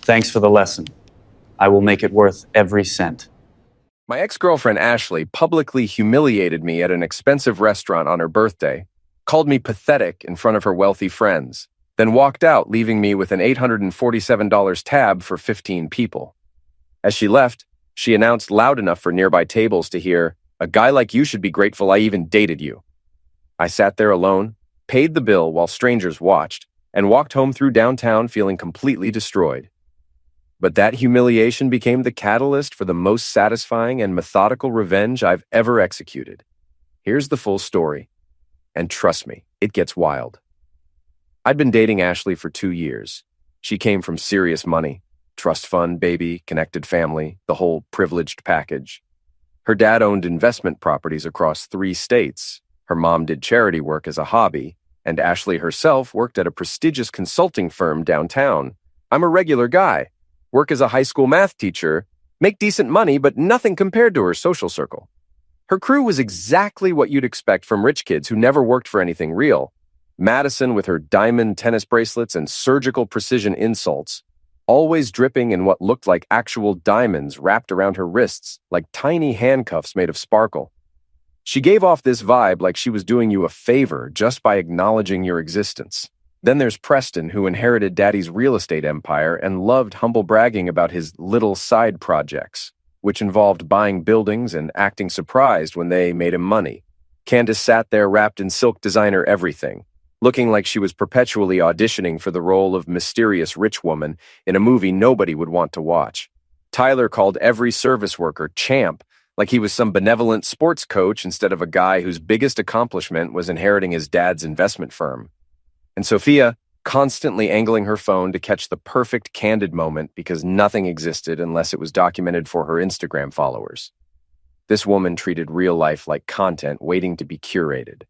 Thanks for the lesson. I will make it worth every cent. My ex-girlfriend Ashley publicly humiliated me at an expensive restaurant on her birthday, called me pathetic in front of her wealthy friends, then walked out, leaving me with an $847 tab for 15 people. As she left, she announced loud enough for nearby tables to hear, "A guy like you should be grateful I even dated you." I sat there alone, paid the bill while strangers watched, and walked home through downtown feeling completely destroyed. But that humiliation became the catalyst for the most satisfying and methodical revenge I've ever executed. Here's the full story. And trust me, it gets wild. I'd been dating Ashley for 2 years. She came from serious money, trust fund, baby, connected family, the whole privileged package. Her dad owned investment properties across 3 states. Her mom did charity work as a hobby, and Ashley herself worked at a prestigious consulting firm downtown. I'm a regular guy. Work as a high school math teacher, make decent money, but nothing compared to her social circle. Her crew was exactly what you'd expect from rich kids who never worked for anything real. Madison with her diamond tennis bracelets and surgical precision insults, always dripping in what looked like actual diamonds wrapped around her wrists like tiny handcuffs made of sparkle. She gave off this vibe like she was doing you a favor just by acknowledging your existence. Then there's Preston, who inherited Daddy's real estate empire and loved humble bragging about his little side projects, which involved buying buildings and acting surprised when they made him money. Candace sat there wrapped in silk designer everything, looking like she was perpetually auditioning for the role of mysterious rich woman in a movie nobody would want to watch. Tyler called every service worker champ, like he was some benevolent sports coach instead of a guy whose biggest accomplishment was inheriting his dad's investment firm. And Sophia, constantly angling her phone to catch the perfect candid moment because nothing existed unless it was documented for her Instagram followers. This woman treated real life like content waiting to be curated.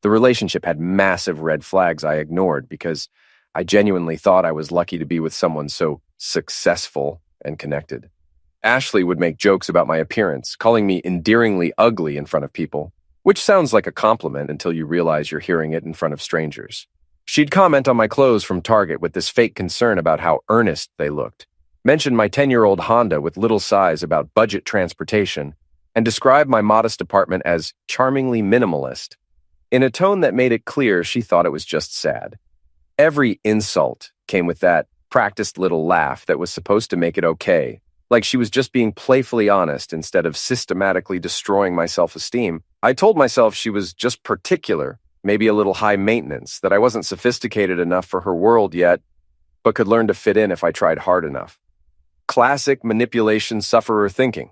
The relationship had massive red flags I ignored because I genuinely thought I was lucky to be with someone so successful and connected. Ashley would make jokes about my appearance, calling me endearingly ugly in front of people, which sounds like a compliment until you realize you're hearing it in front of strangers. She'd comment on my clothes from Target with this fake concern about how earnest they looked, mention my 10-year-old Honda with little size about budget transportation, and describe my modest apartment as charmingly minimalist, in a tone that made it clear she thought it was just sad. Every insult came with that practiced little laugh that was supposed to make it okay, like she was just being playfully honest instead of systematically destroying my self-esteem. I told myself she was just particular, maybe a little high maintenance, that I wasn't sophisticated enough for her world yet, but could learn to fit in if I tried hard enough. Classic manipulation sufferer thinking.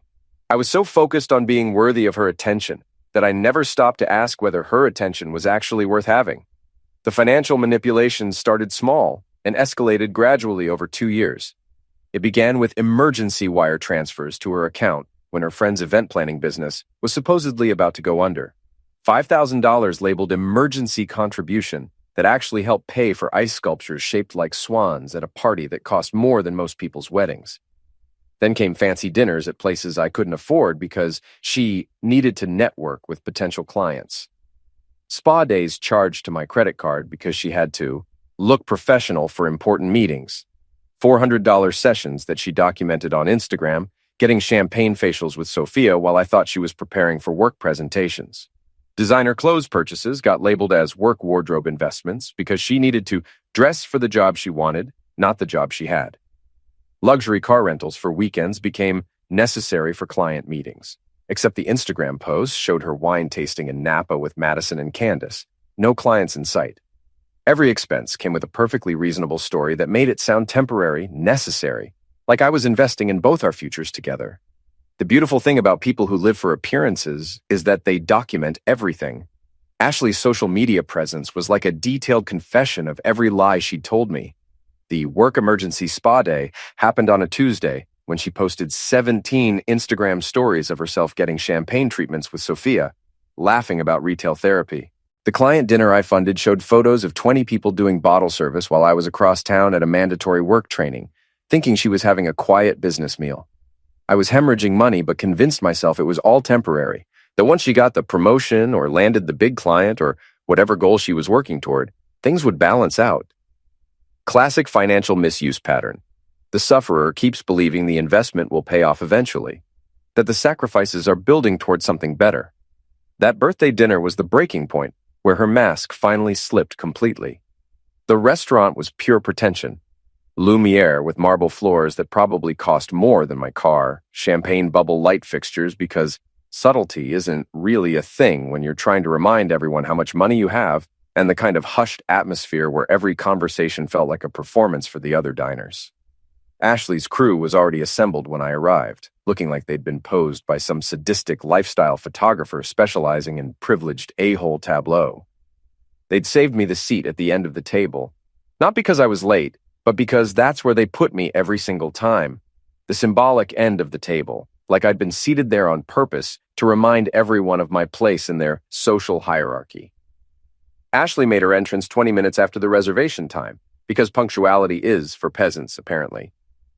I was so focused on being worthy of her attention that I never stopped to ask whether her attention was actually worth having. The financial manipulations started small and escalated gradually over 2 years. It began with emergency wire transfers to her account when her friend's event planning business was supposedly about to go under. $5,000 labeled emergency contribution that actually helped pay for ice sculptures shaped like swans at a party that cost more than most people's weddings. Then came fancy dinners at places I couldn't afford because she needed to network with potential clients. Spa days charged to my credit card because she had to look professional for important meetings. $400 sessions that she documented on Instagram, getting champagne facials with Sophia while I thought she was preparing for work presentations. Designer clothes purchases got labeled as work wardrobe investments because she needed to dress for the job she wanted, not the job she had. Luxury car rentals for weekends became necessary for client meetings, except the Instagram posts showed her wine tasting in Napa with Madison and Candace. No clients in sight. Every expense came with a perfectly reasonable story that made it sound temporary, necessary, like I was investing in both our futures together. The beautiful thing about people who live for appearances is that they document everything. Ashley's social media presence was like a detailed confession of every lie she'd told me. The work emergency spa day happened on a Tuesday when she posted 17 Instagram stories of herself getting champagne treatments with Sophia, laughing about retail therapy. The client dinner I funded showed photos of 20 people doing bottle service while I was across town at a mandatory work training, thinking she was having a quiet business meal. I was hemorrhaging money but convinced myself it was all temporary, that once she got the promotion or landed the big client or whatever goal she was working toward, things would balance out. Classic financial misuse pattern. The sufferer keeps believing the investment will pay off eventually, that the sacrifices are building towards something better. That birthday dinner was the breaking point, where her mask finally slipped completely. The restaurant was pure pretension. Lumiere with marble floors that probably cost more than my car, champagne bubble light fixtures because subtlety isn't really a thing when you're trying to remind everyone how much money you have, and the kind of hushed atmosphere where every conversation felt like a performance for the other diners. Ashley's crew was already assembled when I arrived, looking like they'd been posed by some sadistic lifestyle photographer specializing in privileged a-hole tableau. They'd saved me the seat at the end of the table, not because I was late, but because that's where they put me every single time, the symbolic end of the table, like I'd been seated there on purpose to remind everyone of my place in their social hierarchy. Ashley made her entrance 20 minutes after the reservation time, because punctuality is for peasants, apparently.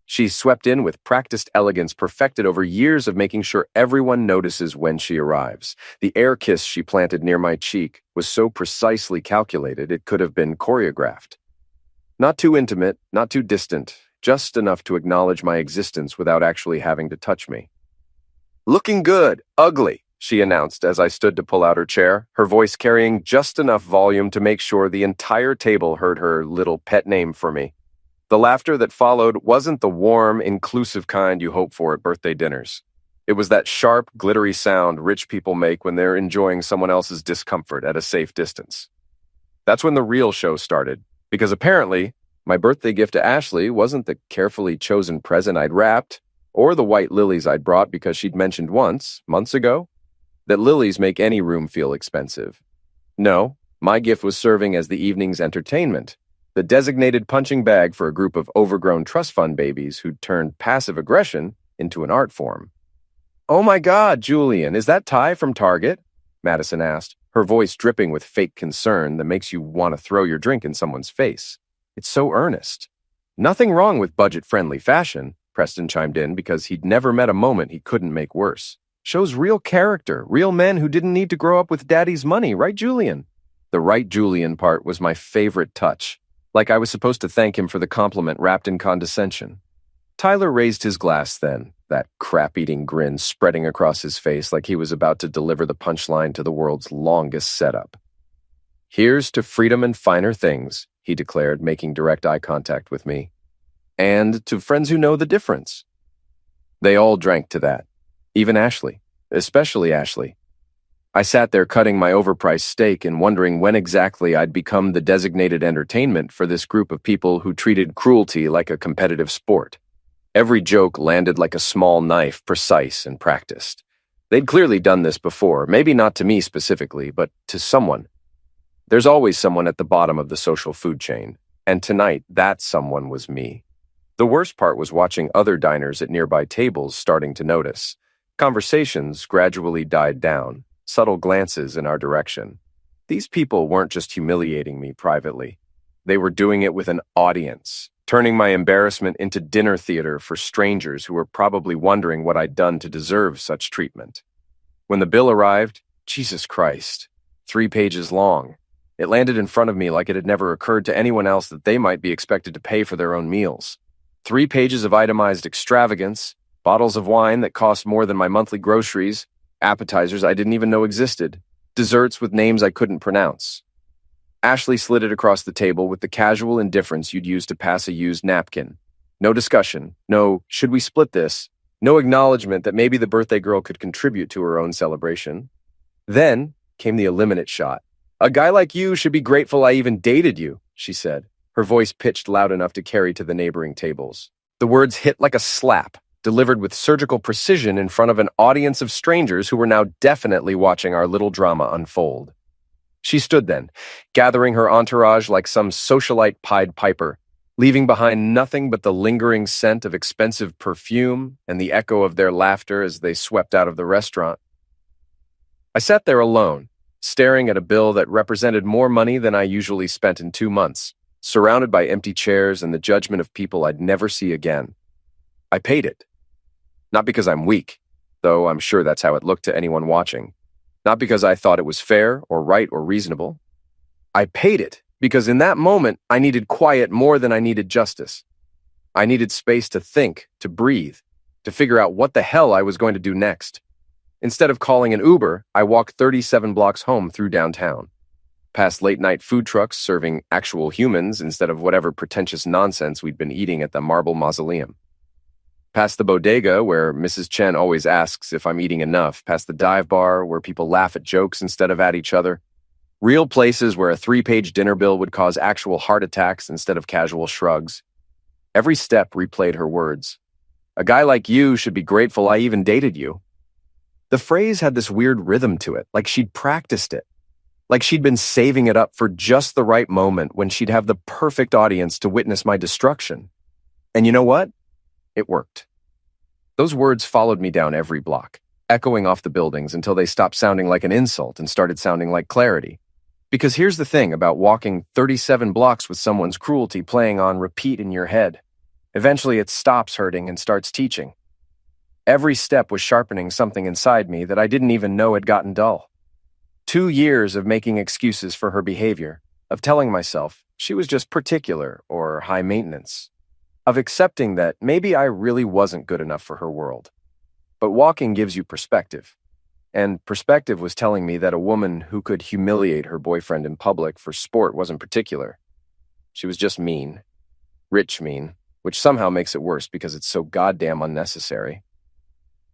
She swept in with practiced elegance perfected over years of making sure everyone notices when she arrives. The air kiss she planted near my cheek was so precisely calculated it could have been choreographed. Not too intimate, not too distant, just enough to acknowledge my existence without actually having to touch me. "Looking good, ugly," she announced as I stood to pull out her chair, her voice carrying just enough volume to make sure the entire table heard her little pet name for me. The laughter that followed wasn't the warm, inclusive kind you hope for at birthday dinners. It was that sharp, glittery sound rich people make when they're enjoying someone else's discomfort at a safe distance. That's when the real show started, because apparently, my birthday gift to Ashley wasn't the carefully chosen present I'd wrapped, or the white lilies I'd brought because she'd mentioned once, months ago, that lilies make any room feel expensive. No, my gift was serving as the evening's entertainment, the designated punching bag for a group of overgrown trust fund babies who'd turned passive aggression into an art form. "Oh my God, Julian, is that Ty from Target?" Madison asked, her voice dripping with fake concern that makes you want to throw your drink in someone's face. "It's so earnest." "Nothing wrong with budget-friendly fashion," Preston chimed in because he'd never met a moment he couldn't make worse. "Shows real character, real men who didn't need to grow up with daddy's money, right, Julian?" The "right, Julian" part was my favorite touch. Like I was supposed to thank him for the compliment wrapped in condescension. Tyler raised his glass then, that crap-eating grin spreading across his face like he was about to deliver the punchline to the world's longest setup. "Here's to freedom and finer things," he declared, making direct eye contact with me. "And to friends who know the difference." They all drank to that. Even Ashley. Especially Ashley. I sat there cutting my overpriced steak and wondering when exactly I'd become the designated entertainment for this group of people who treated cruelty like a competitive sport. Every joke landed like a small knife, precise and practiced. They'd clearly done this before, maybe not to me specifically, but to someone. There's always someone at the bottom of the social food chain, and tonight that someone was me. The worst part was watching other diners at nearby tables starting to notice. Conversations gradually died down. Subtle glances in our direction. These people weren't just humiliating me privately. They were doing it with an audience, turning my embarrassment into dinner theater for strangers who were probably wondering what I'd done to deserve such treatment. When the bill arrived, Jesus Christ, 3 pages long. It landed in front of me like it had never occurred to anyone else that they might be expected to pay for their own meals. 3 pages of itemized extravagance, bottles of wine that cost more than my monthly groceries, appetizers I didn't even know existed, desserts with names I couldn't pronounce. Ashley slid it across the table with the casual indifference you'd use to pass a used napkin. No discussion, no, should we split this? No acknowledgement that maybe the birthday girl could contribute to her own celebration. Then came the eliminate shot. "A guy like you should be grateful I even dated you," she said, her voice pitched loud enough to carry to the neighboring tables. The words hit like a slap, delivered with surgical precision in front of an audience of strangers who were now definitely watching our little drama unfold. She stood then, gathering her entourage like some socialite Pied Piper, leaving behind nothing but the lingering scent of expensive perfume and the echo of their laughter as they swept out of the restaurant. I sat there alone, staring at a bill that represented more money than I usually spent in 2 months, surrounded by empty chairs and the judgment of people I'd never see again. I paid it. Not because I'm weak, though I'm sure that's how it looked to anyone watching. Not because I thought it was fair or right or reasonable. I paid it because in that moment I needed quiet more than I needed justice. I needed space to think, to breathe, to figure out what the hell I was going to do next. Instead of calling an Uber, I walked 37 blocks home through downtown, past late-night food trucks serving actual humans instead of whatever pretentious nonsense we'd been eating at the Marble Mausoleum. Past the bodega, where Mrs. Chen always asks if I'm eating enough, past the dive bar, where people laugh at jokes instead of at each other. Real places where a 3-page dinner bill would cause actual heart attacks instead of casual shrugs. Every step replayed her words. A guy like you should be grateful I even dated you. The phrase had this weird rhythm to it, like she'd practiced it. Like she'd been saving it up for just the right moment when she'd have the perfect audience to witness my destruction. And you know what? It worked. Those words followed me down every block, echoing off the buildings until they stopped sounding like an insult and started sounding like clarity. Because here's the thing about walking 37 blocks with someone's cruelty playing on repeat in your head. Eventually it stops hurting and starts teaching. Every step was sharpening something inside me that I didn't even know had gotten dull. 2 years of making excuses for her behavior, of telling myself she was just particular or high maintenance, of accepting that maybe I really wasn't good enough for her world. But walking gives you perspective. And perspective was telling me that a woman who could humiliate her boyfriend in public for sport wasn't particular. She was just mean. Rich mean, which somehow makes it worse because it's so goddamn unnecessary.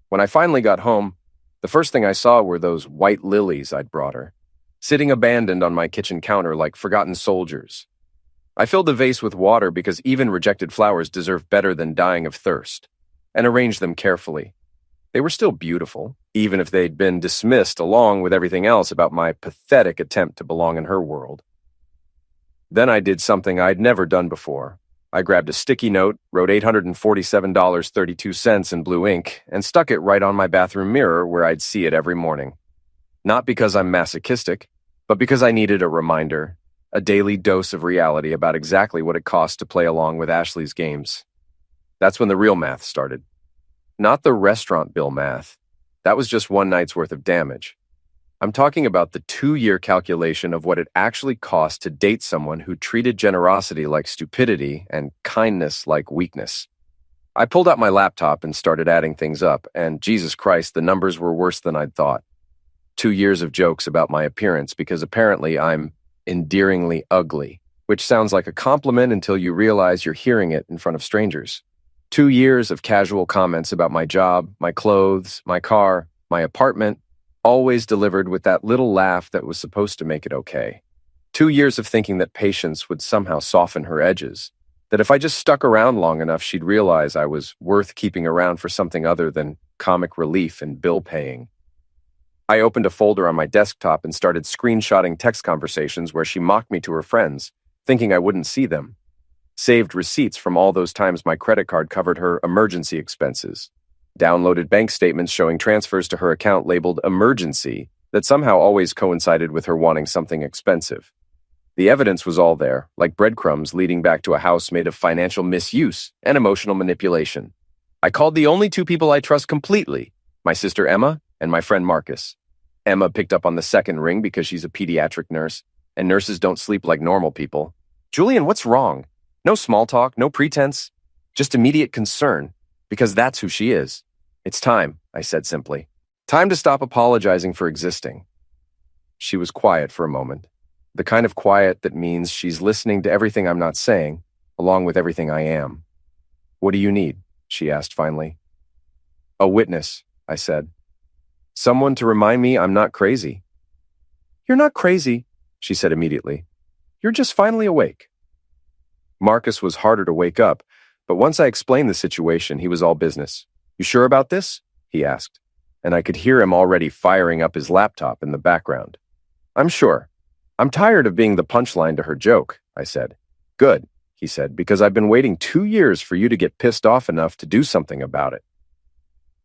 When I finally got home, the first thing I saw were those white lilies I'd brought her, sitting abandoned on my kitchen counter like forgotten soldiers. I filled the vase with water because even rejected flowers deserve better than dying of thirst, and arranged them carefully. They were still beautiful, even if they'd been dismissed along with everything else about my pathetic attempt to belong in her world. Then I did something I'd never done before. I grabbed a sticky note, wrote $847.32 in blue ink, and stuck it right on my bathroom mirror where I'd see it every morning. Not because I'm masochistic, but because I needed a reminder, a daily dose of reality about exactly what it cost to play along with Ashley's games. That's when the real math started. Not the restaurant bill math. That was just one night's worth of damage. I'm talking about the 2-year calculation of what it actually cost to date someone who treated generosity like stupidity and kindness like weakness. I pulled out my laptop and started adding things up, and Jesus Christ, the numbers were worse than I'd thought. 2 years of jokes about my appearance because apparently I'm endearingly ugly, which sounds like a compliment until you realize you're hearing it in front of strangers. 2 years of casual comments about my job, my clothes, my car, my apartment, always delivered with that little laugh that was supposed to make it okay. 2 years of thinking that patience would somehow soften her edges, that if I just stuck around long enough, she'd realize I was worth keeping around for something other than comic relief and bill paying. I opened a folder on my desktop and started screenshotting text conversations where she mocked me to her friends, thinking I wouldn't see them. Saved receipts from all those times my credit card covered her emergency expenses. Downloaded bank statements showing transfers to her account labeled emergency that somehow always coincided with her wanting something expensive. The evidence was all there, like breadcrumbs leading back to a house made of financial misuse and emotional manipulation. I called the only 2 people I trust completely, my sister Emma and my friend Marcus. Emma picked up on the second ring because she's a pediatric nurse, and nurses don't sleep like normal people. Julian, what's wrong? No small talk, no pretense, just immediate concern, because that's who she is. It's time, I said simply. Time to stop apologizing for existing. She was quiet for a moment, the kind of quiet that means she's listening to everything I'm not saying, along with everything I am. What do you need? She asked finally. A witness, I said. Someone to remind me I'm not crazy. You're not crazy, she said immediately. You're just finally awake. Marcus was harder to wake up, but once I explained the situation, he was all business. You sure about this? He asked, and I could hear him already firing up his laptop in the background. I'm sure. I'm tired of being the punchline to her joke, I said. Good, he said, because I've been waiting 2 years for you to get pissed off enough to do something about it.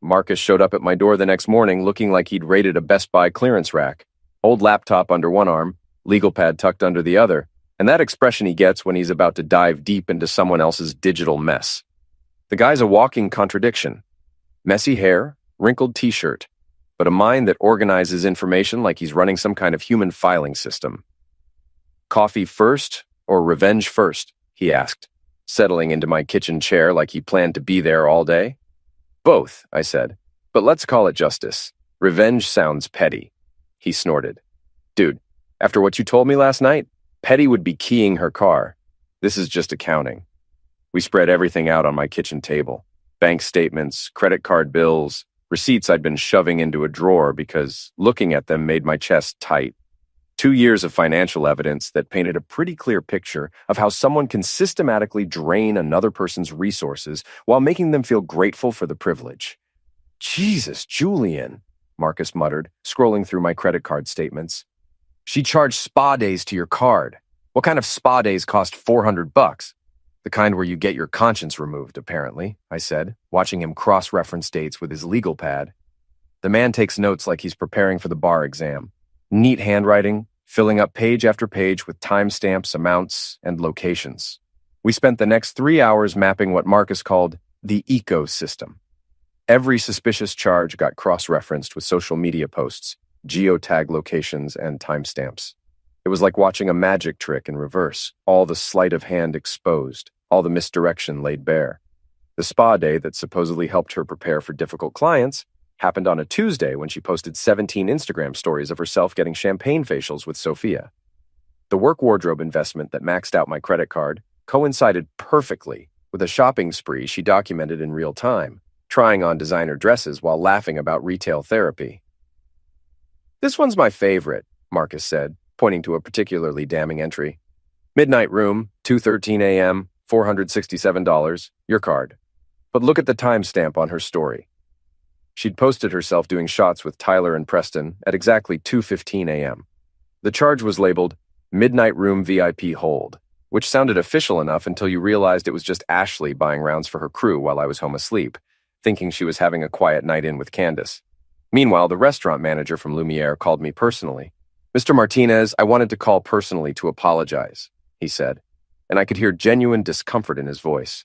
Marcus showed up at my door the next morning looking like he'd raided a Best Buy clearance rack, old laptop under one arm, legal pad tucked under the other, and that expression he gets when he's about to dive deep into someone else's digital mess. The guy's a walking contradiction. Messy hair, wrinkled t-shirt, but a mind that organizes information like he's running some kind of human filing system. Coffee first or revenge first? He asked. settling into my kitchen chair like he planned to be there all day. Both, I said, but let's call it justice. Revenge sounds petty. He snorted. Dude, after what you told me last night, Petty would be keying her car. This is just accounting. We spread everything out on my kitchen table. Bank statements, credit card bills, receipts I'd been shoving into a drawer because looking at them made my chest tight. 2 years of financial evidence that painted a pretty clear picture of how someone can systematically drain another person's resources while making them feel grateful for the privilege. Jesus, Julian, Marcus muttered, scrolling through my credit card statements. She charged spa days to your card. What kind of spa days cost $400? The kind where you get your conscience removed, apparently, I said, watching him cross-reference dates with his legal pad. The man takes notes like he's preparing for the bar exam. Neat handwriting, filling up page after page with timestamps, amounts, and locations. We spent the next 3 hours mapping what Marcus called the ecosystem. Every suspicious charge got cross-referenced with social media posts, geotag locations, and timestamps. It was like watching a magic trick in reverse, all the sleight of hand exposed, all the misdirection laid bare. The spa day that supposedly helped her prepare for difficult clients happened on a Tuesday when she posted 17 Instagram stories of herself getting champagne facials with Sophia. The work wardrobe investment that maxed out my credit card coincided perfectly with a shopping spree she documented in real time, trying on designer dresses while laughing about retail therapy. This one's my favorite, Marcus said, pointing to a particularly damning entry. Midnight room, 2:13 a.m., $467, your card. But look at the timestamp on her story. She'd posted herself doing shots with Tyler and Preston at exactly 2:15 a.m. The charge was labeled Midnight Room VIP Hold, which sounded official enough until you realized it was just Ashley buying rounds for her crew while I was home asleep, thinking she was having a quiet night in with Candace. Meanwhile, the restaurant manager from Lumiere called me personally. Mr. Martinez, I wanted to call personally to apologize, he said, and I could hear genuine discomfort in his voice.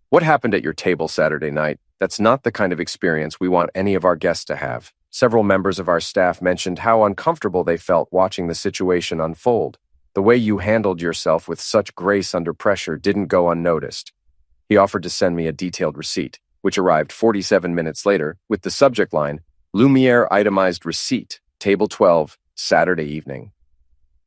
What happened at your table Saturday night? That's not the kind of experience we want any of our guests to have. Several members of our staff mentioned how uncomfortable they felt watching the situation unfold. The way you handled yourself with such grace under pressure didn't go unnoticed. He offered to send me a detailed receipt, which arrived 47 minutes later with the subject line, Lumiere itemized receipt, table 12, Saturday evening.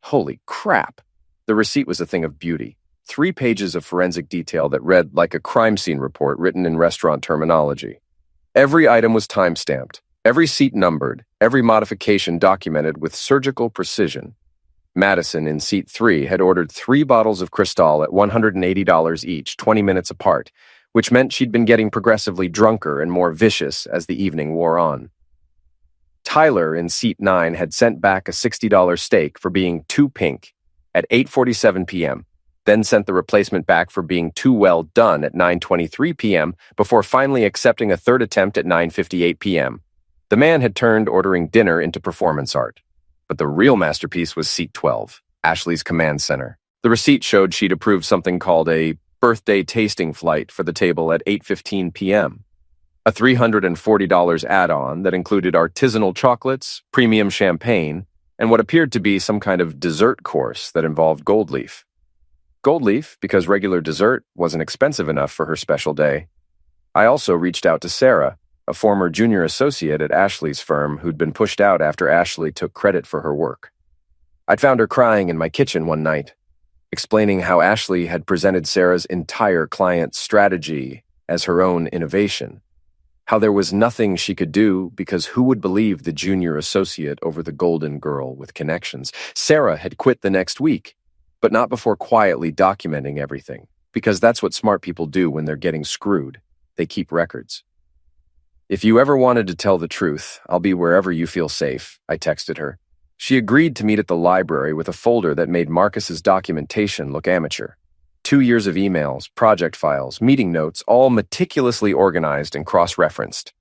Holy crap! The receipt was a thing of beauty. 3 pages of forensic detail that read like a crime scene report written in restaurant terminology. Every item was time-stamped, every seat numbered, every modification documented with surgical precision. Madison in seat 3 had ordered 3 bottles of Cristal at $180 each, 20 minutes apart, which meant she'd been getting progressively drunker and more vicious as the evening wore on. Tyler in seat 9 had sent back a $60 steak for being too pink at 8:47 p.m., then sent the replacement back for being too well done at 9:23 p.m. before finally accepting a third attempt at 9:58 p.m. The man had turned ordering dinner into performance art. But the real masterpiece was seat 12, Ashley's command center. The receipt showed she'd approved something called a birthday tasting flight for the table at 8:15 p.m. A $340 add-on that included artisanal chocolates, premium champagne, and what appeared to be some kind of dessert course that involved gold leaf. Gold leaf because regular dessert wasn't expensive enough for her special day. I also reached out to Sarah, a former junior associate at Ashley's firm who'd been pushed out after Ashley took credit for her work. I'd found her crying in my kitchen one night, explaining how Ashley had presented Sarah's entire client strategy as her own innovation, how there was nothing she could do because who would believe the junior associate over the golden girl with connections? Sarah had quit the next week, but not before quietly documenting everything, because that's what smart people do when they're getting screwed. They keep records. If you ever wanted to tell the truth, I'll be wherever you feel safe, I texted her. She agreed to meet at the library with a folder that made Marcus's documentation look amateur. 2 years of emails, project files, meeting notes, all meticulously organized and cross-referenced.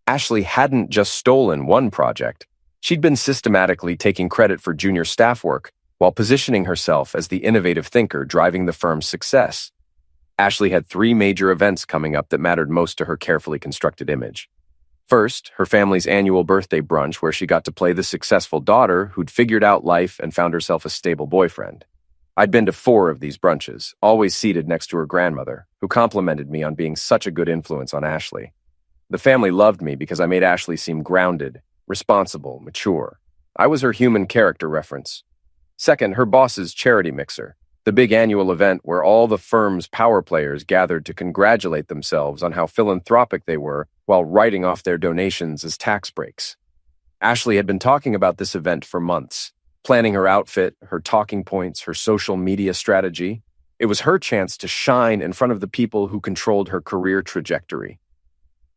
Ashley hadn't just stolen one project. She'd been systematically taking credit for junior staff work while positioning herself as the innovative thinker driving the firm's success. Ashley had 3 major events coming up that mattered most to her carefully constructed image. First, her family's annual birthday brunch where she got to play the successful daughter who'd figured out life and found herself a stable boyfriend. I'd been to 4 of these brunches, always seated next to her grandmother, who complimented me on being such a good influence on Ashley. The family loved me because I made Ashley seem grounded, responsible, mature. I was her human character reference. Second, her boss's charity mixer, the big annual event where all the firm's power players gathered to congratulate themselves on how philanthropic they were while writing off their donations as tax breaks. Ashley had been talking about this event for months, planning her outfit, her talking points, her social media strategy. It was her chance to shine in front of the people who controlled her career trajectory.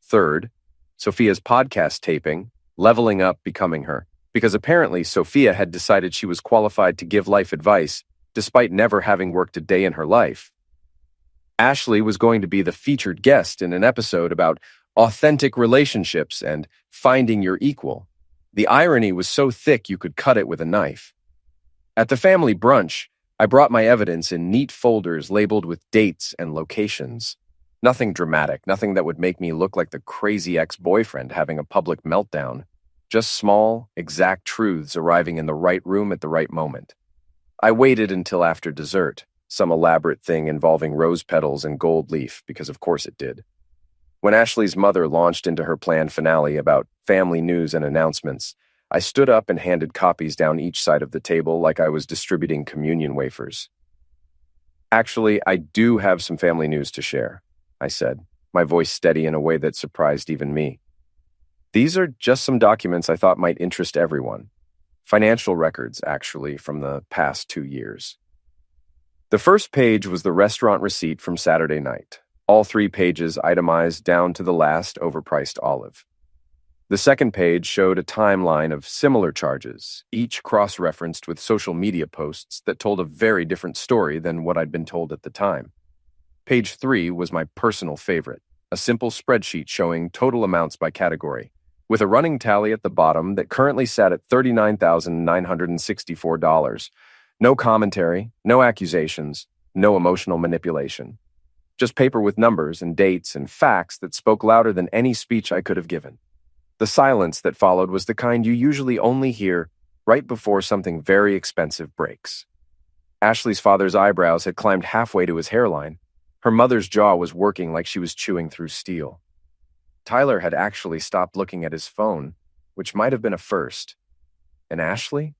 Third, Sophia's podcast taping, Leveling Up, Becoming Her, because apparently Sophia had decided she was qualified to give life advice despite never having worked a day in her life. Ashley was going to be the featured guest in an episode about authentic relationships and finding your equal. The irony was so thick you could cut it with a knife. At the family brunch, I brought my evidence in neat folders labeled with dates and locations. Nothing dramatic, nothing that would make me look like the crazy ex-boyfriend having a public meltdown. Just small, exact truths arriving in the right room at the right moment. I waited until after dessert, some elaborate thing involving rose petals and gold leaf, because of course it did. When Ashley's mother launched into her planned finale about family news and announcements, I stood up and handed copies down each side of the table like I was distributing communion wafers. Actually, I do have some family news to share, I said, my voice steady in a way that surprised even me. These are just some documents I thought might interest everyone. Financial records, actually, from the past 2 years. The first page was the restaurant receipt from Saturday night. All 3 pages itemized down to the last overpriced olive. The second page showed a timeline of similar charges, each cross-referenced with social media posts that told a very different story than what I'd been told at the time. Page 3 was my personal favorite, a simple spreadsheet showing total amounts by category, with a running tally at the bottom that currently sat at $39,964. No commentary, no accusations, no emotional manipulation. Just paper with numbers and dates and facts that spoke louder than any speech I could have given. The silence that followed was the kind you usually only hear right before something very expensive breaks. Ashley's father's eyebrows had climbed halfway to his hairline. Her mother's jaw was working like she was chewing through steel. Tyler had actually stopped looking at his phone, which might have been a first. And Ashley?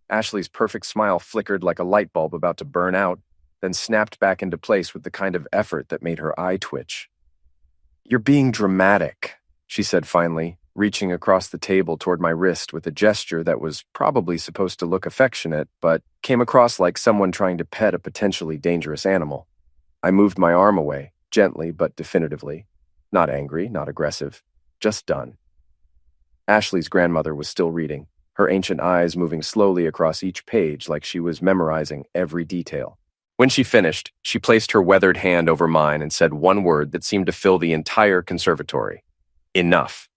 Ashley's perfect smile flickered like a light bulb about to burn out, then snapped back into place with the kind of effort that made her eye twitch. "You're being dramatic," she said finally, reaching across the table toward my wrist with a gesture that was probably supposed to look affectionate, but came across like someone trying to pet a potentially dangerous animal. I moved my arm away, gently but definitively. Not angry, not aggressive, just done. Ashley's grandmother was still reading, her ancient eyes moving slowly across each page like she was memorizing every detail. When she finished, she placed her weathered hand over mine and said one word that seemed to fill the entire conservatory. Enough.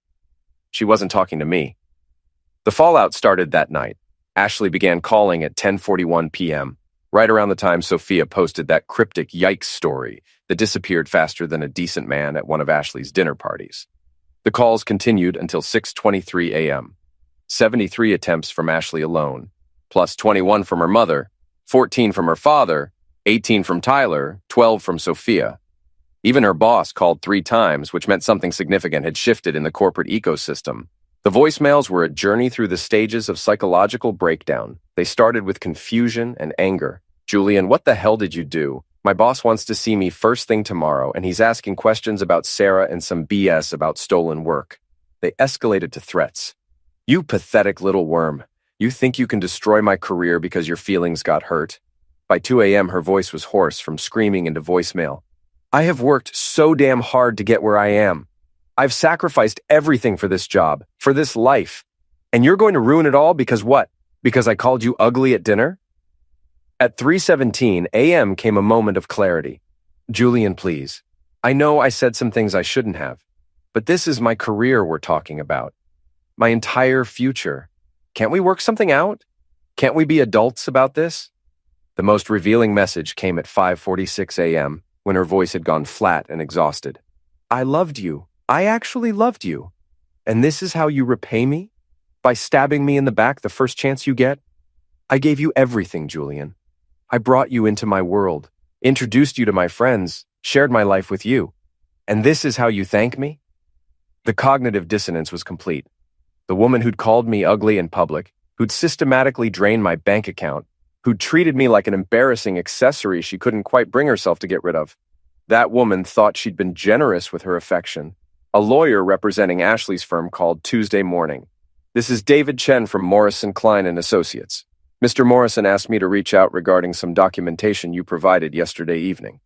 She wasn't talking to me. The fallout started that night. Ashley began calling at 10:41 p.m., right around the time Sophia posted that cryptic yikes story that disappeared faster than a decent man at one of Ashley's dinner parties. The calls continued until 6:23 a.m. 73 attempts from Ashley alone, plus 21 from her mother, 14 from her father, 18 from Tyler, 12 from Sophia. Even her boss called 3 times, which meant something significant had shifted in the corporate ecosystem. The voicemails were a journey through the stages of psychological breakdown. They started with confusion and anger. "Julian, what the hell did you do? My boss wants to see me first thing tomorrow, and he's asking questions about Sarah and some BS about stolen work." They escalated to threats. "You pathetic little worm. You think you can destroy my career because your feelings got hurt?" By 2 a.m., her voice was hoarse from screaming into voicemail. "I have worked so damn hard to get where I am. I've sacrificed everything for this job, for this life. And you're going to ruin it all because what? Because I called you ugly at dinner?" At 3:17 a.m. came a moment of clarity. "Julian, please. I know I said some things I shouldn't have, but this is my career we're talking about. My entire future. Can't we work something out? Can't we be adults about this?" The most revealing message came at 5:46 a.m. when her voice had gone flat and exhausted. "I loved you. I actually loved you. And this is how you repay me? By stabbing me in the back the first chance you get? I gave you everything, Julian. I brought you into my world, introduced you to my friends, shared my life with you. And this is how you thank me? The cognitive dissonance was complete. The woman who'd called me ugly in public, who'd systematically drained my bank account, who'd treated me like an embarrassing accessory she couldn't quite bring herself to get rid of. That woman thought she'd been generous with her affection. A lawyer representing Ashley's firm called Tuesday morning. This is David Chen from Morrison Klein & Associates. Mr. Morrison asked me to reach out regarding some documentation you provided yesterday evening.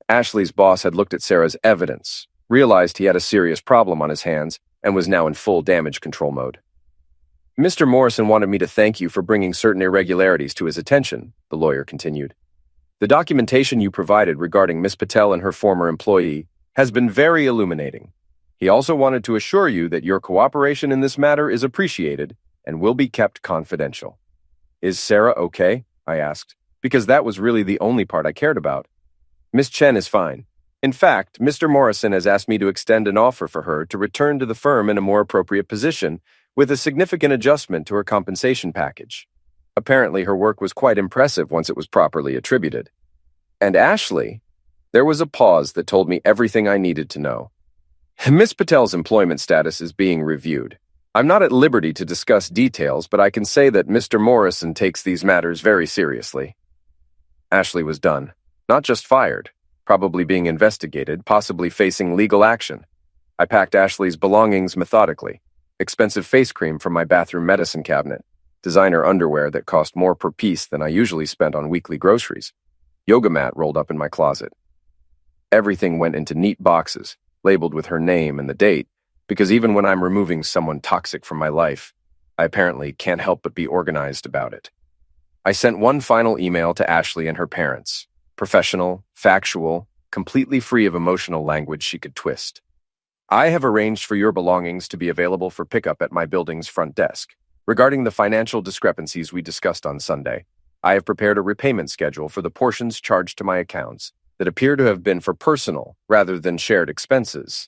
Ashley's boss had looked at Sarah's evidence, realized he had a serious problem on his hands, and was now in full damage control mode. Mr. Morrison wanted me to thank you for bringing certain irregularities to his attention, the lawyer continued. The documentation you provided regarding Ms. Patel and her former employee has been very illuminating. He also wanted to assure you that your cooperation in this matter is appreciated and will be kept confidential. Is Sarah okay? I asked, because that was really the only part I cared about. Miss Chen is fine. In fact, Mr. Morrison has asked me to extend an offer for her to return to the firm in a more appropriate position with a significant adjustment to her compensation package. Apparently, her work was quite impressive once it was properly attributed. And Ashley? There was a pause that told me everything I needed to know. Miss Patel's employment status is being reviewed. I'm not at liberty to discuss details, but I can say that Mr. Morrison takes these matters very seriously. Ashley was done. Not just fired. Probably being investigated, possibly facing legal action. I packed Ashley's belongings methodically. Expensive face cream from my bathroom medicine cabinet. Designer underwear that cost more per piece than I usually spent on weekly groceries. Yoga mat rolled up in my closet. Everything went into neat boxes, labeled with her name and the date, because even when I'm removing someone toxic from my life, I apparently can't help but be organized about it. I sent one final email to Ashley and her parents. Professional, factual, completely free of emotional language she could twist. I have arranged for your belongings to be available for pickup at my building's front desk. Regarding the financial discrepancies we discussed on Sunday, I have prepared a repayment schedule for the portions charged to my accounts that appear to have been for personal rather than shared expenses.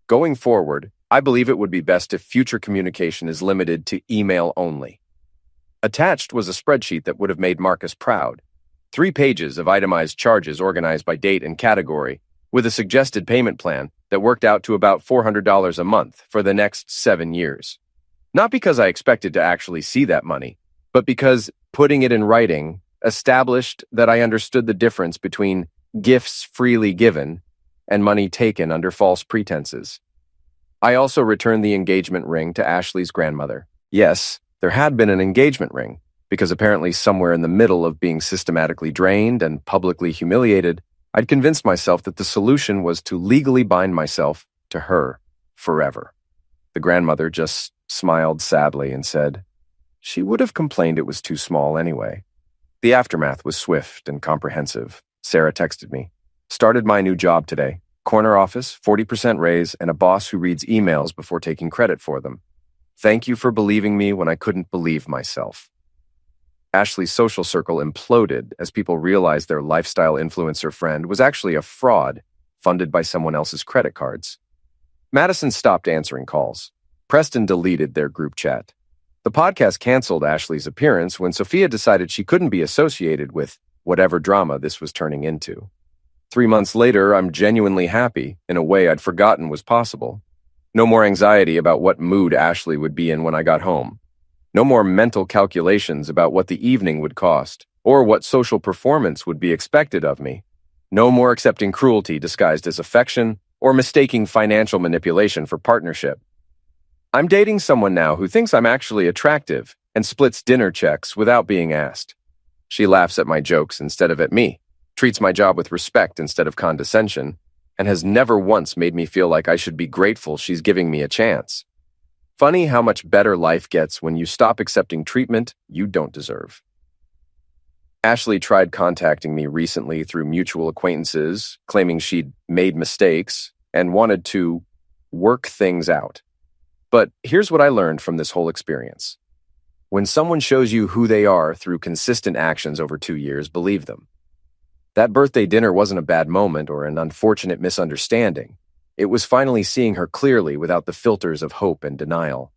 Going forward, I believe it would be best if future communication is limited to email only. Attached was a spreadsheet that would have made Marcus proud. 3 pages of itemized charges organized by date and category, with a suggested payment plan that worked out to about $400 a month for the next 7 years. Not because I expected to actually see that money, but because putting it in writing established that I understood the difference between gifts freely given and money taken under false pretenses. I also returned the engagement ring to Ashley's grandmother. Yes, there had been an engagement ring, because apparently somewhere in the middle of being systematically drained and publicly humiliated, I'd convinced myself that the solution was to legally bind myself to her forever. The grandmother just smiled sadly and said, she would have complained it was too small anyway. The aftermath was swift and comprehensive. Sarah texted me. Started my new job today. Corner office, 40% raise, and a boss who reads emails before taking credit for them. Thank you for believing me when I couldn't believe myself. Ashley's social circle imploded as people realized their lifestyle influencer friend was actually a fraud funded by someone else's credit cards. Madison stopped answering calls. Preston deleted their group chat. The podcast canceled Ashley's appearance when Sophia decided she couldn't be associated with whatever drama this was turning into. 3 months later, I'm genuinely happy in a way I'd forgotten was possible. No more anxiety about what mood Ashley would be in when I got home. No more mental calculations about what the evening would cost or what social performance would be expected of me. No more accepting cruelty disguised as affection or mistaking financial manipulation for partnership. I'm dating someone now who thinks I'm actually attractive and splits dinner checks without being asked. She laughs at my jokes instead of at me, treats my job with respect instead of condescension, and has never once made me feel like I should be grateful she's giving me a chance. Funny how much better life gets when you stop accepting treatment you don't deserve. Ashley tried contacting me recently through mutual acquaintances, claiming she'd made mistakes and wanted to work things out. But here's what I learned from this whole experience. When someone shows you who they are through consistent actions over 2 years, believe them. That birthday dinner wasn't a bad moment or an unfortunate misunderstanding. It was finally seeing her clearly without the filters of hope and denial.